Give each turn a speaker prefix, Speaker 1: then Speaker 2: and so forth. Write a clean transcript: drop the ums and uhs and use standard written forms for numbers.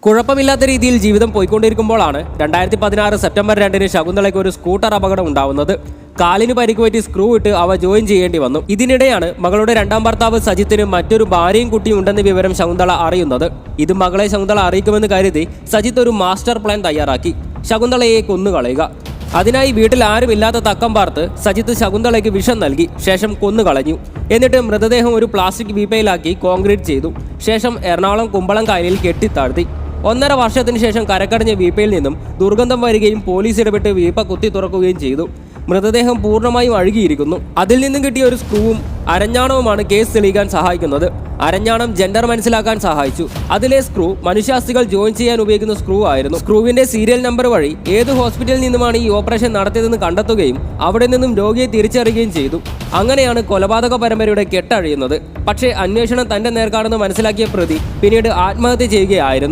Speaker 1: കുഴപ്പമില്ലാത്ത രീതിയിൽ ജീവിതം പോയിക്കൊണ്ടിരിക്കുമ്പോഴാണ് 2016 സെപ്റ്റംബർ 2 ശകുന്തളയ്ക്ക് ഒരു സ്കൂട്ടർ അപകടം ഉണ്ടാവുന്നത്. കാലിന് പരിക്കുപറ്റി സ്ക്രൂ ഇട്ട് അവ ജോയിൻ ചെയ്യേണ്ടി വന്നു. ഇതിനിടെയാണ് മകളുടെ രണ്ടാം ഭർത്താവ് സജിത്തിന് മറ്റൊരു ഭാര്യയും കുട്ടിയും ഉണ്ടെന്ന വിവരം ശകുന്തള അറിയുന്നത്. ഇത് മകളെ ശകുന്തള അറിയിക്കുമെന്ന് കരുതി സജിത്ത് ഒരു മാസ്റ്റർ പ്ലാൻ തയ്യാറാക്കി, ശകുന്തളയെ കൊന്നുകളയുക. അതിനായി വീട്ടിൽ ആരുമില്ലാത്ത തക്കം പാർത്ത് സജിത്ത് ശകുന്തളയ്ക്ക് വിഷം നൽകി, ശേഷം കൊന്നുകളഞ്ഞു. എന്നിട്ട് മൃതദേഹം ഒരു പ്ലാസ്റ്റിക് വീപ്പയിലാക്കി കോൺക്രീറ്റ് ചെയ്തു. ശേഷം എറണാകുളം കുമ്പളം കായലിൽ കെട്ടിത്താഴ്ത്തി. 1.5 വർഷത്തിന് ശേഷം കരക്കടഞ്ഞ വീപ്പയിൽ നിന്നും ദുർഗന്ധം വരികയും പോലീസ് ഇടപെട്ട് വീപ്പ കുത്തി തുറക്കുകയും ചെയ്തു. മൃതദേഹം പൂർണ്ണമായും അഴുകിയിരിക്കുന്നു. അതിൽ നിന്നും കിട്ടിയ ഒരു സ്ക്രൂവും അരഞ്ഞാണവുമാണ് കേസ് തെളിയിക്കാൻ സഹായിക്കുന്നത്. അരഞ്ഞാണം ജെൻഡർ മനസ്സിലാക്കാൻ സഹായിച്ചു. അതിലെ സ്ക്രൂ മനുഷ്യാസ്ഥികൾ ജോയിൻ ചെയ്യാൻ ഉപയോഗിക്കുന്ന സ്ക്രൂ ആയിരുന്നു. സ്ക്രൂവിന്റെ സീരിയൽ നമ്പർ വഴി ഏത് ഹോസ്പിറ്റലിൽ നിന്നുമാണ് ഈ ഓപ്പറേഷൻ നടത്തിയതെന്ന് കണ്ടെത്തുകയും അവിടെ നിന്നും രോഗിയെ തിരിച്ചറിയുകയും ചെയ്തു. അങ്ങനെയാണ് കൊലപാതക പരമ്പരയുടെ കെട്ടഴിയുന്നത്. പക്ഷേ അന്വേഷണം തന്റെ നേർക്കാണെന്ന് മനസ്സിലാക്കിയ പ്രതി പിന്നീട് ആത്മഹത്യ ചെയ്യുകയായിരുന്നു.